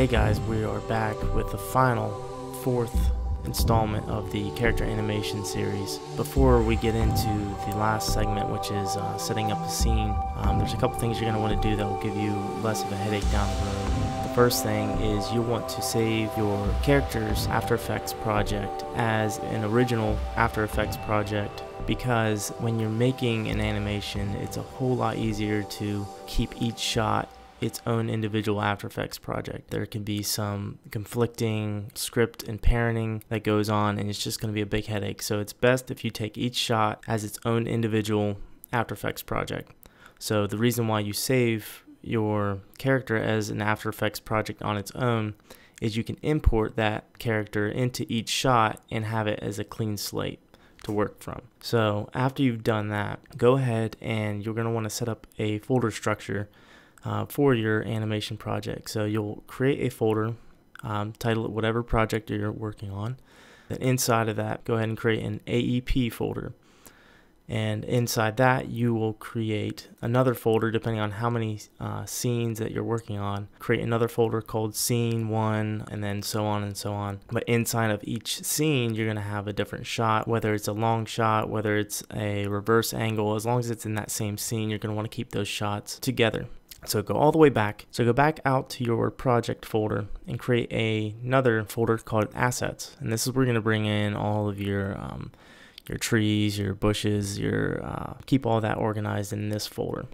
Hey guys, we are back with the final fourth installment of the character animation series. Before we get into the last segment, which is setting up a scene, there's a couple things you're going to want to do that will give you less of a headache down the road. The first thing is you'll want to save your character's After Effects project as an original After Effects project, because when you're making an animation, it's a whole lot easier to keep each shot its own individual After Effects project. There can be some conflicting script and parenting that goes on, and it's just going to be a big headache. So it's best if you take each shot as its own individual After Effects project. So the reason why you save your character as an After Effects project on its own is you can import that character into each shot and have it as a clean slate to work from. So after you've done that, go ahead and you're going to want to set up a folder structure for your animation project. So you'll create a folder, title it whatever project you're working on. Then inside of that, go ahead and create an AEP folder. And inside that, you will create another folder depending on how many scenes that you're working on. Create another folder called Scene 1, and then so on and so on. But inside of each scene, you're going to have a different shot, whether it's a long shot, whether it's a reverse angle. As long as it's in that same scene, you're going to want to keep those shots together. So go all the way back. So go back out to your project folder and create another folder called Assets. And this is where you're going to bring in all of your trees, your bushes, keep all that organized in this folder.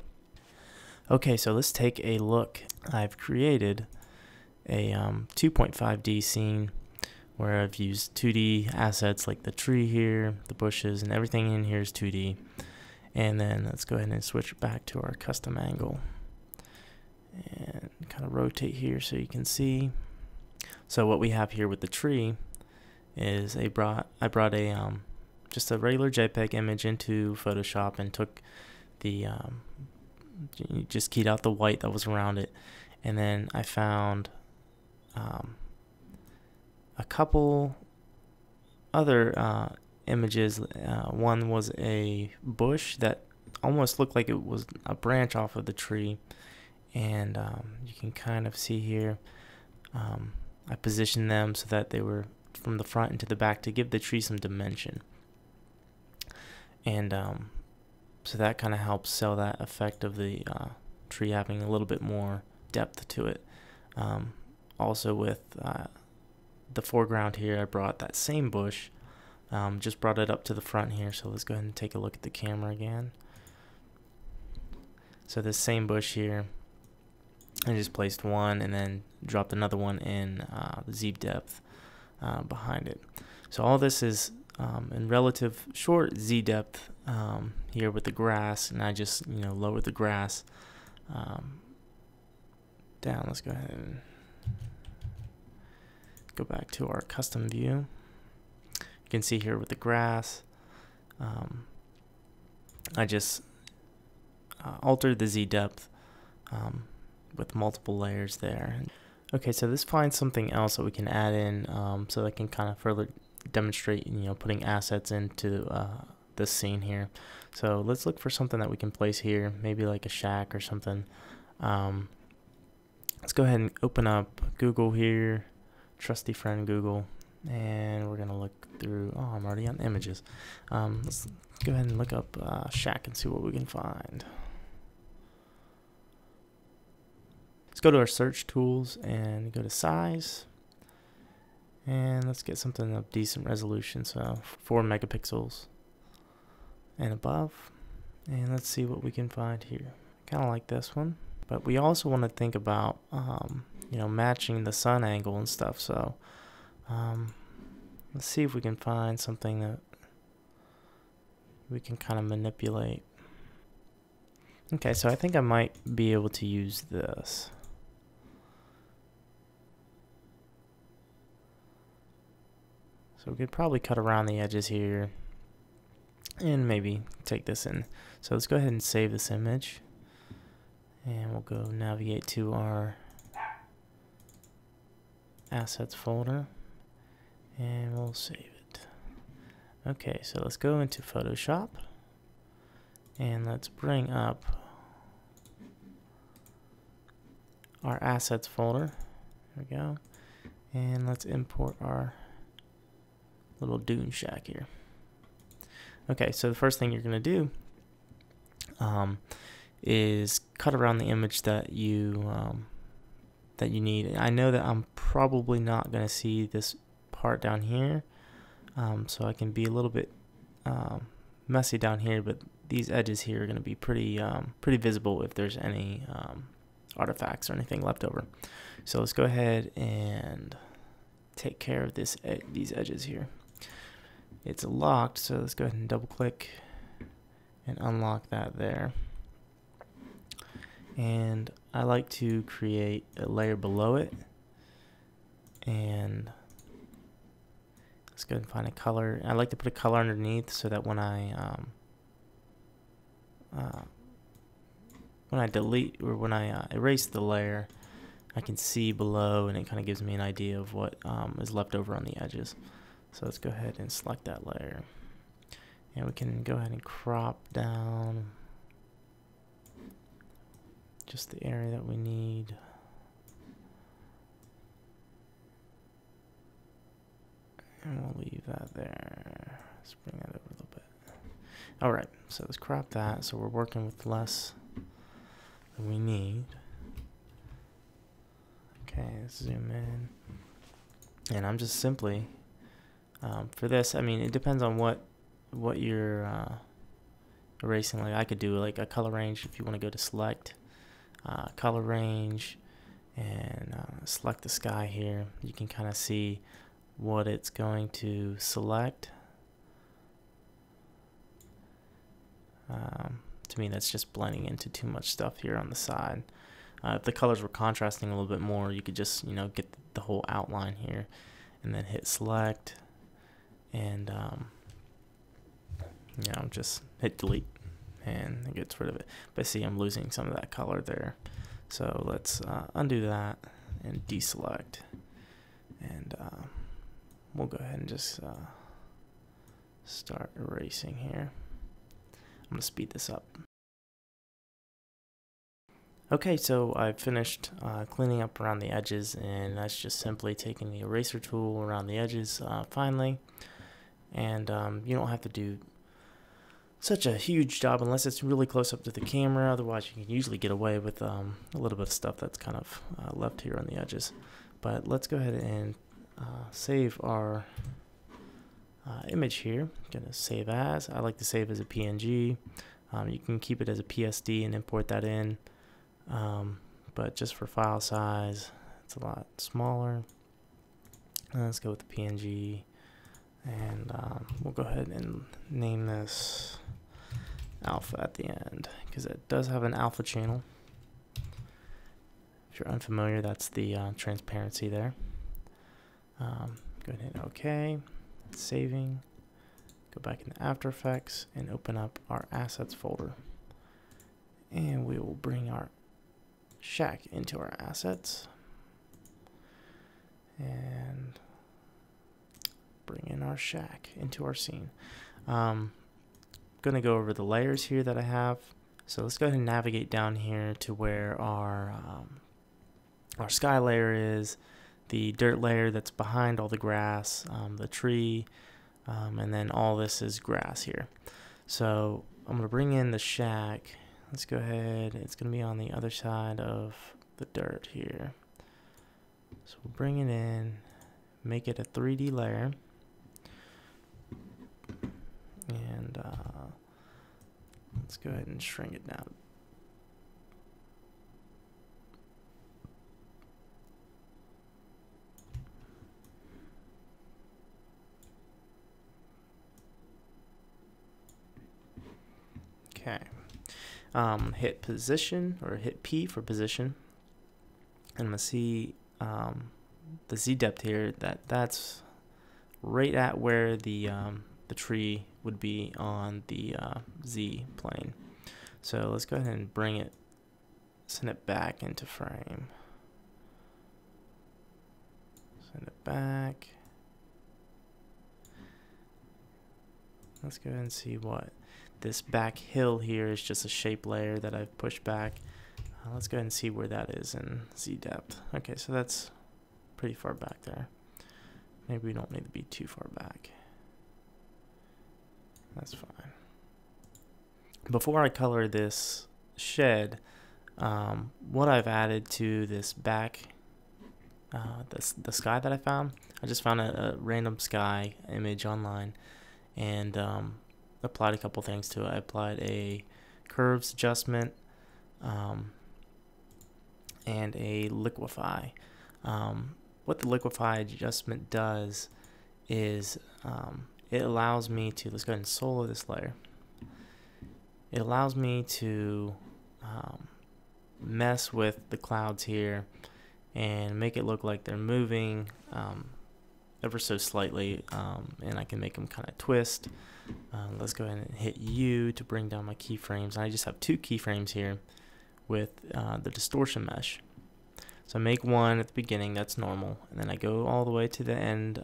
Okay, so let's take a look. I've created a 2.5D scene where I've used 2D assets like the tree here, the bushes, and everything in here is 2D. And then let's go ahead and switch back to our custom angle and kind of rotate here so you can see. So what we have here with the tree is I brought a just a regular JPEG image into Photoshop and took the just keyed out the white that was around it, and then I found a couple other images. One was a bush that almost looked like it was a branch off of the tree. And you can kind of see here, I positioned them so that they were from the front into the back to give the tree some dimension. And so that kind of helps sell that effect of the tree having a little bit more depth to it. Also with the foreground here, I brought that same bush, just brought it up to the front here. So let's go ahead and take a look at the camera again. So this same bush here, I just placed one and then dropped another one in the Z depth behind it. So all this is in relative short Z depth here with the grass, and I just lowered the grass down. Let's go ahead and go back to our custom view. You can see here with the grass, I just altered the Z depth with multiple layers there. Okay, so let's find something else that we can add in so that I can kind of further demonstrate, putting assets into this scene here. So let's look for something that we can place here, maybe like a shack or something. Let's go ahead and open up Google here, trusty friend Google, and we're gonna look through. Oh, I'm already on images. Let's go ahead and look up shack and see what we can find. Let's go to our search tools and go to size, and let's get something of decent resolution, so 4 megapixels and above, and let's see what we can find here. Kind of like this one, but we also want to think about matching the sun angle and stuff. So let's see if we can find something that we can kind of manipulate. Okay, so I think I might be able to use this. So we could probably cut around the edges here and maybe take this in. So let's go ahead and save this image, and we'll go navigate to our assets folder and we'll save it. Okay, so let's go into Photoshop and let's bring up our assets folder. There we go. And let's import our little dune shack here. Okay, so the first thing you're going to do is cut around the image that you need. I know that I'm probably not going to see this part down here, so I can be a little bit messy down here, but these edges here are going to be pretty visible if there's any artifacts or anything left over. So let's go ahead and take care of these edges here. It's locked, so let's go ahead and double click and unlock that there. And I like to create a layer below it, and let's go ahead and find a color. I like to put a color underneath so that when I delete or when I erase the layer, I can see below, and it kind of gives me an idea of what is left over on the edges. So let's go ahead and select that layer, and we can go ahead and crop down just the area that we need. And we'll leave that there. Let's bring that over a little bit. Alright, so let's crop that so we're working with less than we need. Okay, let's zoom in. And I'm just simply, for this, I mean, it depends on what you're erasing. Like I could do like a color range if you want to go to select color range and select the sky here. You can kind of see what it's going to select. To me, that's just blending into too much stuff here on the side. If the colors were contrasting a little bit more, you could just, you know, get the whole outline here and then hit select and you know, just hit delete and it gets rid of it. But see, I'm losing some of that color there. So let's undo that and deselect, and we'll go ahead and just start erasing here. I'm going to speed this up. Okay, so I've finished cleaning up around the edges, and that's just simply taking the eraser tool around the edges finally. And you don't have to do such a huge job unless it's really close up to the camera. Otherwise, you can usually get away with a little bit of stuff that's kind of left here on the edges. But let's go ahead and save our image here. I'm gonna save as. I like to save as a PNG. You can keep it as a PSD and import that in, but just for file size, it's a lot smaller. Let's go with the PNG, and we'll go ahead and name this alpha at the end because it does have an alpha channel. If you're unfamiliar, that's the transparency there. Go ahead and hit OK. Saving. Go back into After Effects and open up our assets folder, and we will bring our shack into our assets and bring in our shack into our scene. I'm gonna go over the layers here that I have. So let's go ahead and navigate down here to where our sky layer is, the dirt layer that's behind all the grass, the tree, and then all this is grass here. So I'm gonna bring in the shack. Let's go ahead, it's gonna be on the other side of the dirt here. So we'll bring it in, make it a 3D layer, and let's go ahead and shrink it down. Okay, hit position, or hit P for position, and I'm gonna see the Z depth here. That's right at where the tree would be on the Z plane. So let's go ahead and bring it, send it back into frame. Send it back. Let's go ahead and see what this back hill here is. Just a shape layer that I've pushed back. Let's go ahead and see where that is in Z depth. Okay, so that's pretty far back there. Maybe we don't need to be too far back. That's fine. Before I color this shed, what I've added to this back, the sky that I found, I just found a random sky image online and applied a couple things to it. I applied a curves adjustment and a liquefy. What the liquefy adjustment does is it allows me to, let's go ahead and solo this layer. It allows me to mess with the clouds here and make it look like they're moving ever so slightly, and I can make them kind of twist. Let's go ahead and hit U to bring down my keyframes. I just have 2 keyframes here with the distortion mesh. So I make one at the beginning, that's normal, and then I go all the way to the end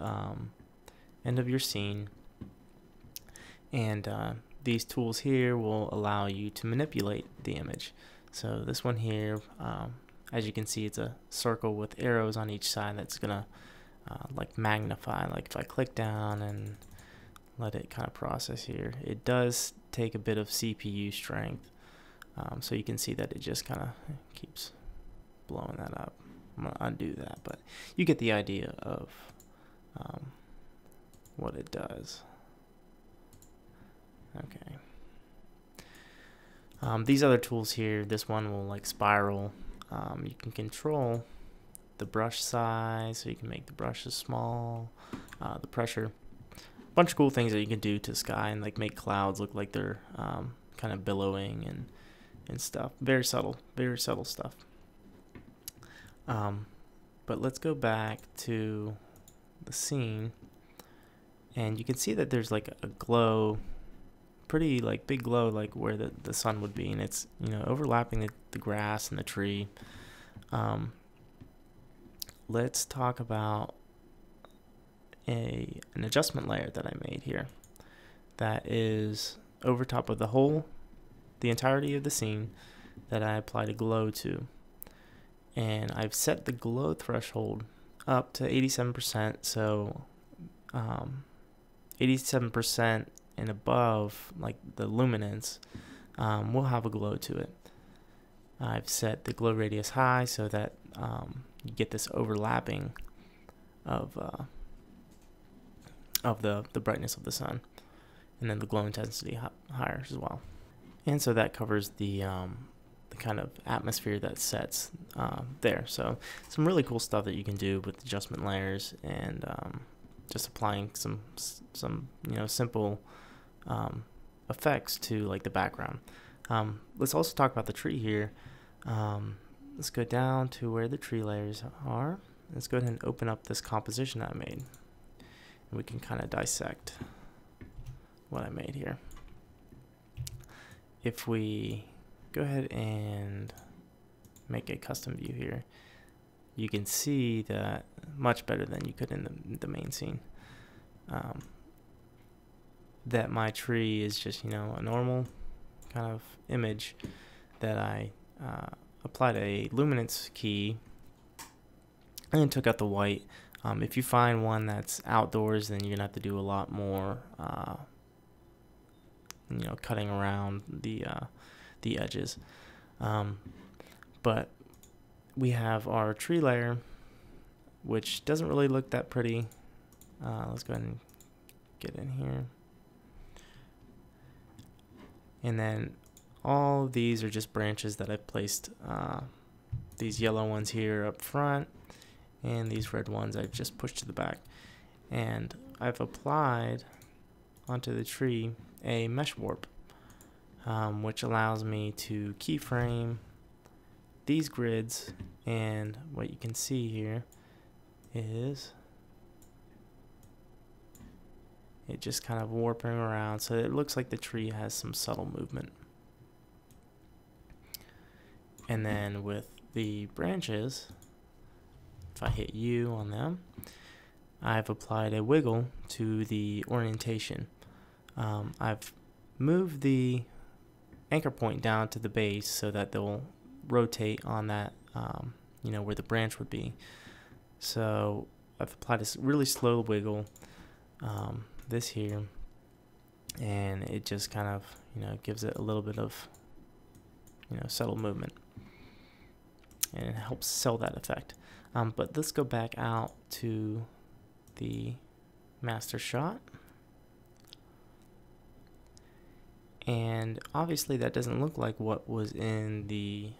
of your scene, and these tools here will allow you to manipulate the image. So this one here, as you can see, it's a circle with arrows on each side that's gonna like magnify. Like if I click down and let it kind of process here, it does take a bit of CPU strength, so you can see that it just kind of keeps blowing that up. I'm gonna undo that, but you get the idea of what it does. Okay. These other tools here, this one will like spiral. You can control the brush size, so you can make the brushes small, the pressure, a bunch of cool things that you can do to the sky, and like make clouds look like they're kind of billowing and stuff. Very subtle stuff. But let's go back to the scene, and you can see that there's like a glow, pretty like big glow, like where the sun would be, and it's, you know, overlapping the grass and the tree. Let's talk about an adjustment layer that I made here that is over top of the entirety of the scene that I applied a glow to, and I've set the glow threshold up to 87%, so 87% and above, like the luminance, will have a glow to it. I've set the glow radius high so that you get this overlapping of the brightness of the sun, and then the glow intensity higher as well. And so that covers the kind of atmosphere that sets there. So some really cool stuff that you can do with adjustment layers, and just applying some you know, simple effects to like the background. Let's also talk about the tree here. Let's go down to where the tree layers are. Let's go ahead and open up this composition that I made, and we can kind of dissect what I made here. If we go ahead and make a custom view here, you can see that much better than you could in the main scene. That my tree is just, you know, a normal kind of image that I applied a luminance key and took out the white. If you find one that's outdoors, then you're gonna have to do a lot more you know, cutting around the edges. But we have our tree layer, which doesn't really look that pretty. Let's go ahead and get in here. And then all of these are just branches that I've placed, these yellow ones here up front, and these red ones I've just pushed to the back. And I've applied onto the tree a mesh warp, which allows me to keyframe these grids, and what you can see here is it just kind of warping around, so it looks like the tree has some subtle movement. And then with the branches, if I hit U on them, I've applied a wiggle to the orientation. I've moved the anchor point down to the base so that they'll rotate on that, you know, where the branch would be. So I've applied a really slow wiggle, this here, and it just kind of, gives it a little bit of, subtle movement, and it helps sell that effect. But let's go back out to the master shot, and obviously that doesn't look like what was in the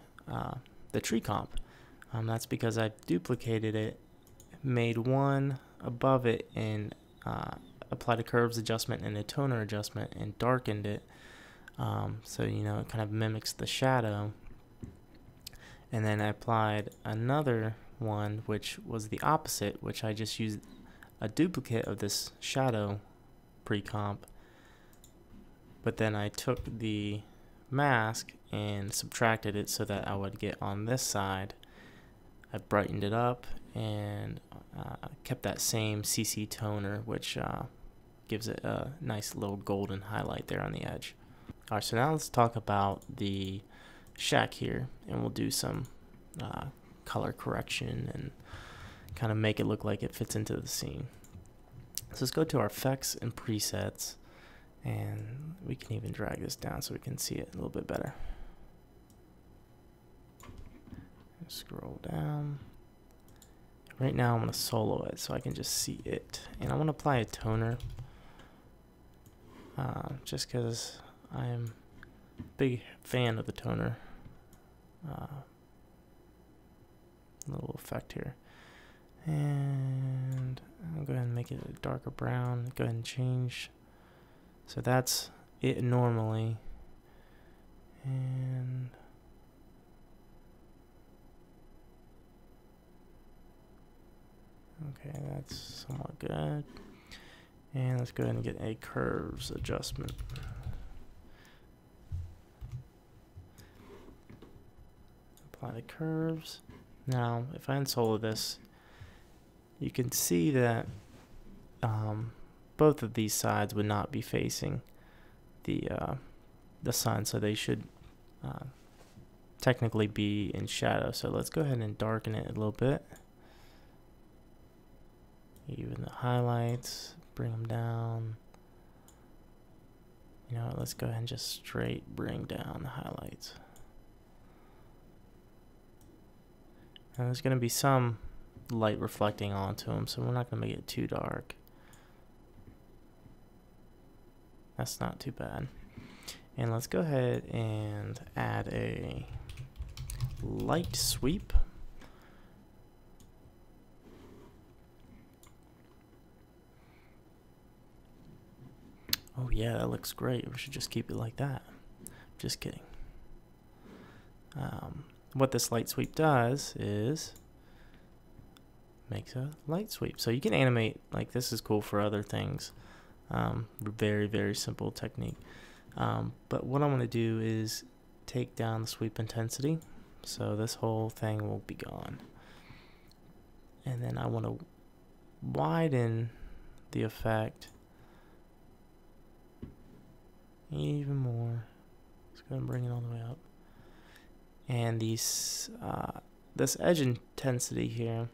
tree comp. That's because I duplicated it, made one above it, and applied a curves adjustment and a toner adjustment and darkened it, so it kind of mimics the shadow. And then I applied another one which was the opposite, which I just used a duplicate of this shadow pre-comp, but then I took the mask and subtracted it so that I would get on this side. I brightened it up and kept that same CC toner, which gives it a nice little golden highlight there on the edge. Alright, so now let's talk about the shack here, and we'll do some color correction and kind of make it look like it fits into the scene. So let's go to our effects and presets, and we can even drag this down so we can see it a little bit better. Scroll down. Right now I'm going to solo it so I can just see it, and I want to apply a toner, just because I'm a big fan of the toner. Little effect here, and I'll go ahead and make it a darker brown. Go ahead and change, so that's it normally, and okay, that's somewhat good. And let's go ahead and get a curves adjustment. Apply the curves. Now, if I unsolo this, you can see that both of these sides would not be facing the sun, so they should technically be in shadow. So let's go ahead and darken it a little bit. Even the highlights, bring them down. Let's go ahead and just straight bring down the highlights. And there's going to be some light reflecting onto them, so we're not going to make it too dark. That's not too bad. And let's go ahead and add a light sweep. Oh yeah, that looks great. We should just keep it like that. Just kidding. What this light sweep does is makes a light sweep. So you can animate, like this is cool for other things. Very, very simple technique. But what I'm going to do is take down the sweep intensity. So this whole thing will be gone. And then I want to widen the effect even more. Let's go and bring it all the way up. And these this edge intensity here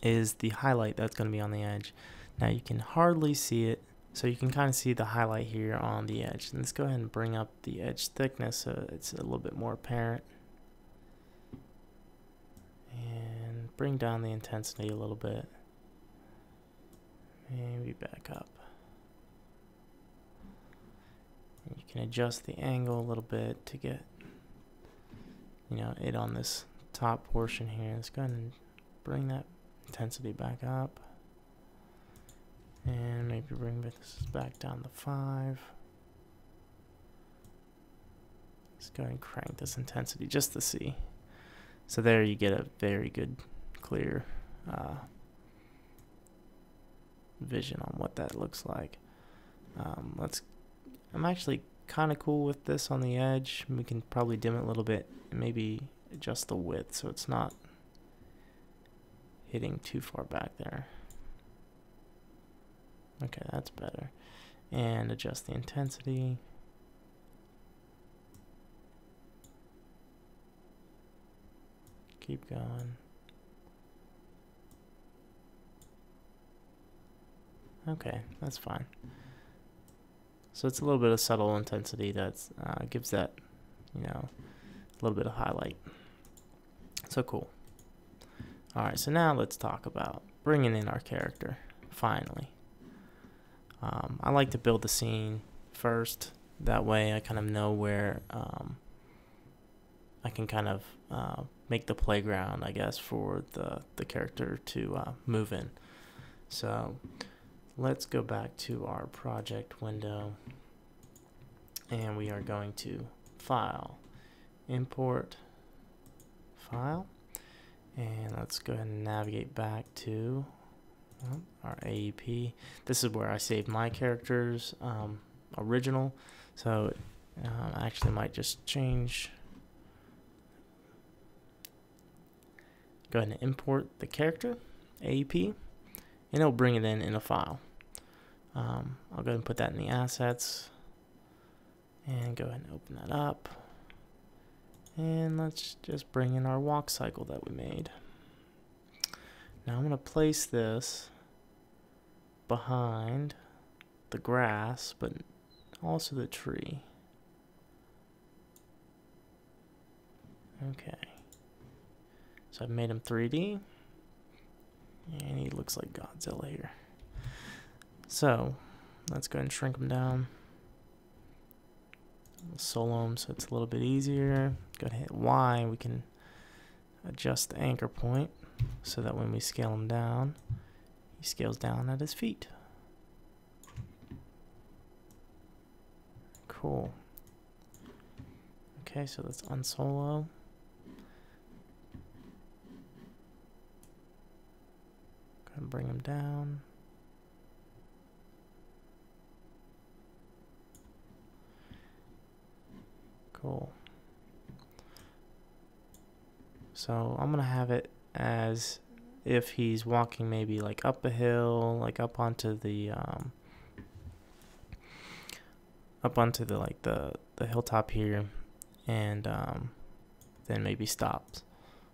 is the highlight that's going to be on the edge. Now you can hardly see it, so you can kind of see the highlight here on the edge. And let's go ahead and bring up the edge thickness so it's a little bit more apparent. And bring down the intensity a little bit. Maybe back up. And you can adjust the angle a little bit to get it on this top portion here. Let's go ahead and bring that intensity back up, and maybe bring this back down to 5. Let's go ahead and crank this intensity just to see. So there you get a very good clear vision on what that looks like. I'm actually kind of cool with this on the edge. We can probably dim it a little bit and maybe adjust the width so it's not hitting too far back there. Okay, that's better. And adjust the intensity. Keep going. Okay, that's fine. So it's a little bit of subtle intensity that gives that, you know, a little bit of highlight. So cool. Alright, so now let's talk about bringing in our character, finally. I like to build the scene first. That way I kind of know where I can kind of make the playground, I guess, for the character to move in. So let's go back to our project window, and we are going to File, Import, File, and let's go ahead and navigate back to our AEP. This is where I saved my character's original, so I actually might just change. Go ahead and import the character, AEP, and it'll bring it in a file. I'll go ahead and put that in the assets, and go ahead and open that up. And let's just bring in our walk cycle that we made. Now I'm going to place this behind the grass, but also the tree. Okay. So I've made him 3D, and he looks like Godzilla here. So let's go ahead and shrink him down. We'll solo him so it's a little bit easier. Go ahead and hit Y. We can adjust the anchor point so that when we scale him down, he scales down at his feet. Cool. Okay, so let's unsolo. Go ahead and bring him down. Cool. So I'm gonna have it as if he's walking maybe like up a hill, like up onto the hilltop here, and then maybe stops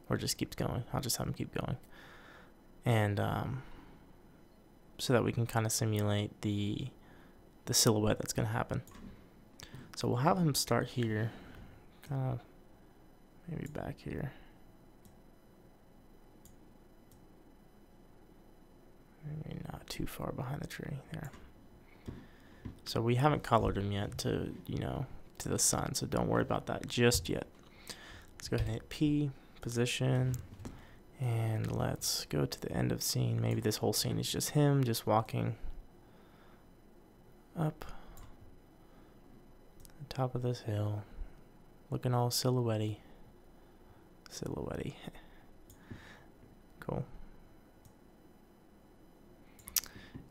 or just keeps going. I'll just have him keep going, and so that we can kind of simulate the silhouette that's gonna happen. So we'll have him start here, kind of maybe back here. Maybe not too far behind the tree there. So we haven't colored him yet to, to the sun, so don't worry about that just yet. Let's go ahead and hit P, position, and let's go to the end of scene. Maybe this whole scene is just him just walking up the top of this hill, looking all silhouette-y. Cool.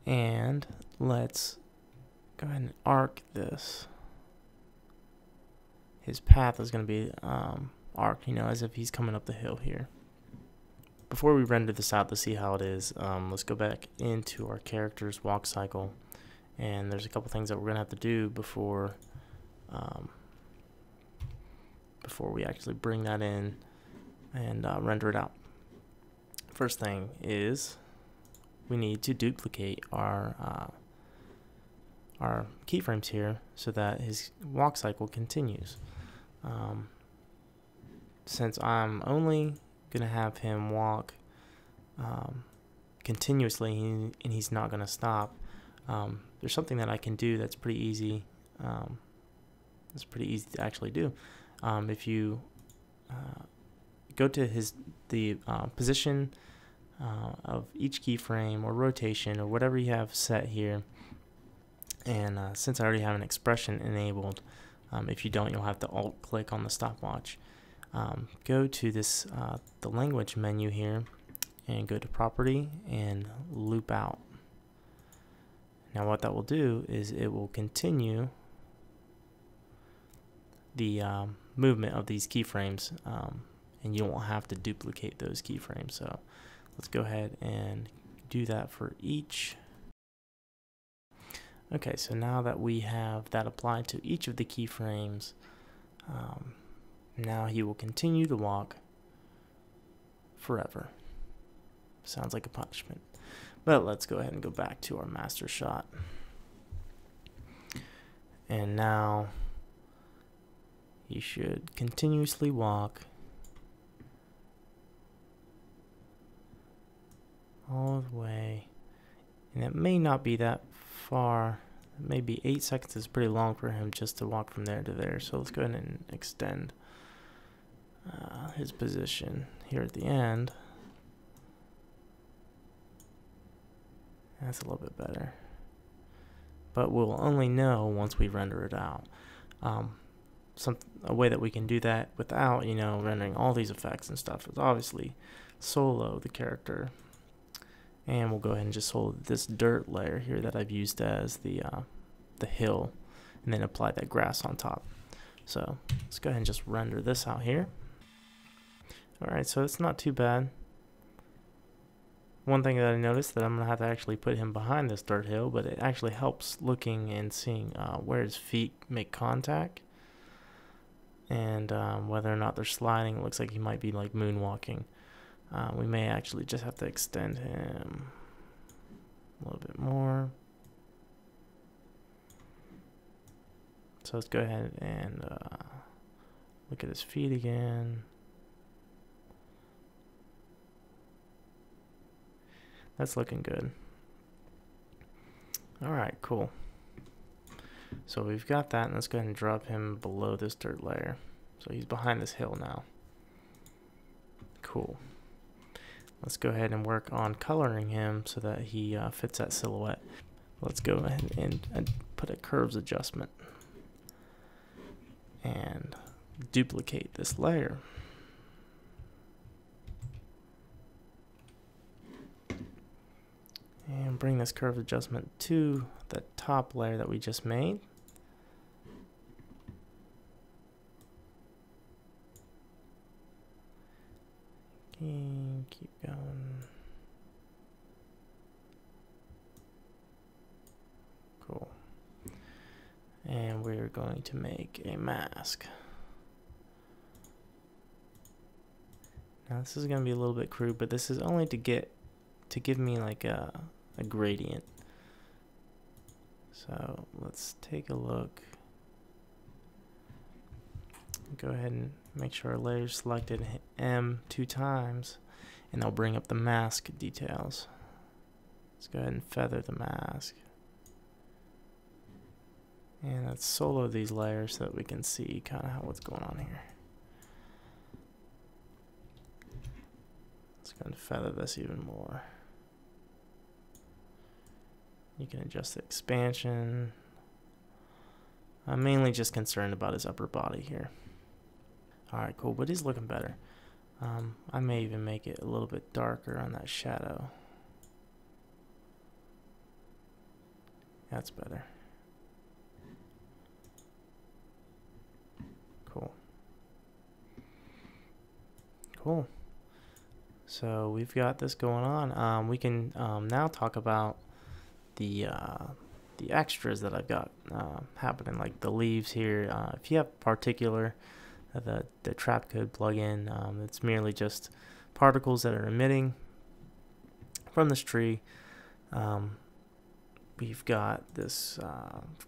And let's go ahead and arc this. His path is going to be arced, as if he's coming up the hill here. Before we render this out to see how it is, let's go back into our character's walk cycle. And there's a couple things that we're going to have to do before we actually bring that in and render it out. First thing is we need to duplicate our keyframes here so that his walk cycle continues. Since I'm only going to have him walk continuously and he's not going to stop, there's something that I can do that's pretty easy. It's pretty easy to actually do. If you go to the position of each keyframe or rotation or whatever you have set here, and since I already have an expression enabled, if you don't, you'll have to alt click on the stopwatch. Go to this the language menu here and go to property and loop out. Now what that will do is it will continue the movement of these keyframes, and you won't have to duplicate those keyframes. So let's go ahead and do that for each. Okay, so now that we have that applied to each of the keyframes, now he will continue to walk forever. Sounds like a punishment. But let's go ahead and go back to our master shot. And now you should continuously walk all the way. And it may not be that far. Maybe 8 seconds is pretty long for him just to walk from there to there. So let's go ahead and extend his position here at the end. That's a little bit better. But we'll only know once we render it out. A way that we can do that without, rendering all these effects and stuff is obviously solo the character. And we'll go ahead and just hold this dirt layer here that I've used as the hill, and then apply that grass on top. So let's go ahead and just render this out here. Alright, so it's not too bad. One thing that I noticed that I'm going to have to actually put him behind this dirt hill, but it actually helps looking and seeing where his feet make contact. And whether or not they're sliding. It looks like he might be like moonwalking. We may actually just have to extend him a little bit more. So let's go ahead and look at his feet again. That's looking good. Alright, cool. So we've got that, and let's go ahead and drop him below this dirt layer. So he's behind this hill now. Cool. Let's go ahead and work on coloring him so that he fits that silhouette. Let's go ahead and put a curves adjustment and duplicate this layer. And bring this curve adjustment to the top layer that we just made. Okay, keep going. Cool. And we're going to make a mask. Now this is going to be a little bit crude, but this is only to give me like a gradient. So let's take a look. Go ahead and make sure our layer is selected, hit M 2 times, and that'll bring up the mask details. Let's go ahead and feather the mask. And let's solo these layers so that we can see kind of what's going on here. Let's go ahead and feather this even more. You can adjust the expansion. I'm mainly just concerned about his upper body here. Alright, cool, but he's looking better. I may even make it a little bit darker on that shadow. That's better. Cool. Cool. So we've got this going on. We can now talk about the extras that I've got happening, like the leaves here. If you have particular, the trap code plugin, it's merely just particles that are emitting from this tree. We've got this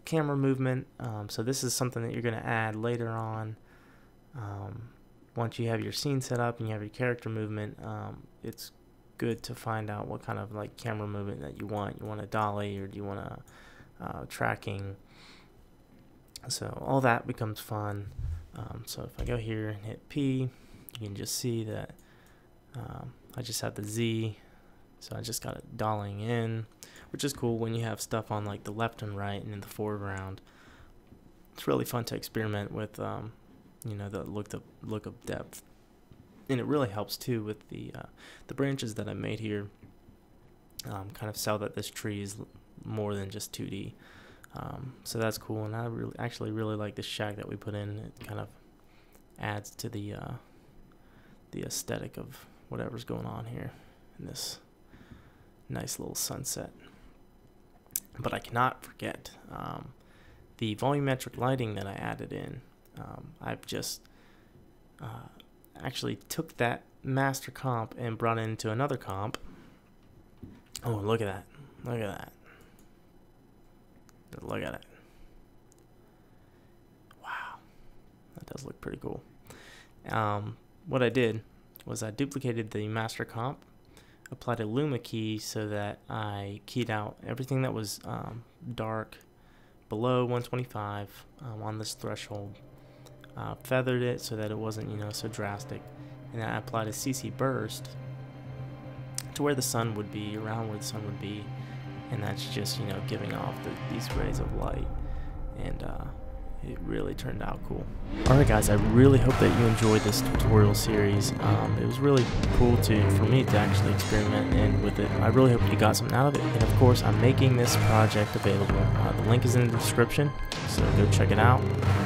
camera movement, so this is something that you're going to add later on. Once you have your scene set up and you have your character movement, it's good to find out what kind of like camera movement that you want. You want a dolly, or do you want a tracking? So all that becomes fun. So if I go here and hit P, you can just see that I just have the Z, so I just got it dollying in, which is cool when you have stuff on like the left and right and in the foreground. It's really fun to experiment with, you know, the look of depth, and it really helps too with the branches that I made here. Kind of sell that this tree is more than just 2D. So that's cool, and I actually really like the shack that we put in. It kind of adds to the aesthetic of whatever's going on here in this nice little sunset. But I cannot forget the volumetric lighting that I added in. I've just actually took that master comp and brought it into another comp, Oh, look at that. Look at that. Look at it. Wow. That does look pretty cool. What I did was I duplicated the master comp, applied a Luma key so that I keyed out everything that was dark below 125 on this threshold, feathered it so that it wasn't, you know, so drastic, and then I applied a CC burst to where the sun would be, around where the sun would be, and that's just, you know, giving off these rays of light, and it really turned out cool. Alright guys, I really hope that you enjoyed this tutorial series. It was really cool for me to actually experiment with it. I really hope you got something out of it. And of course, I'm making this project available. The link is in the description, so go check it out,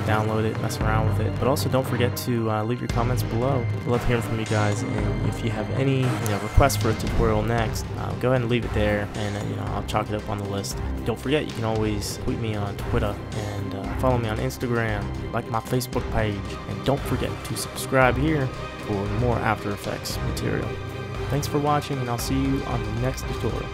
download it, mess around with it. But also don't forget to leave your comments below. I love hearing from you guys, and if you have any requests for a tutorial next, go ahead and leave it there, and I'll chalk it up on the list. Don't forget, you can always tweet me on Twitter and follow me on Instagram, like my Facebook page, and don't forget to subscribe here for more After Effects material. Thanks for watching, and I'll see you on the next tutorial.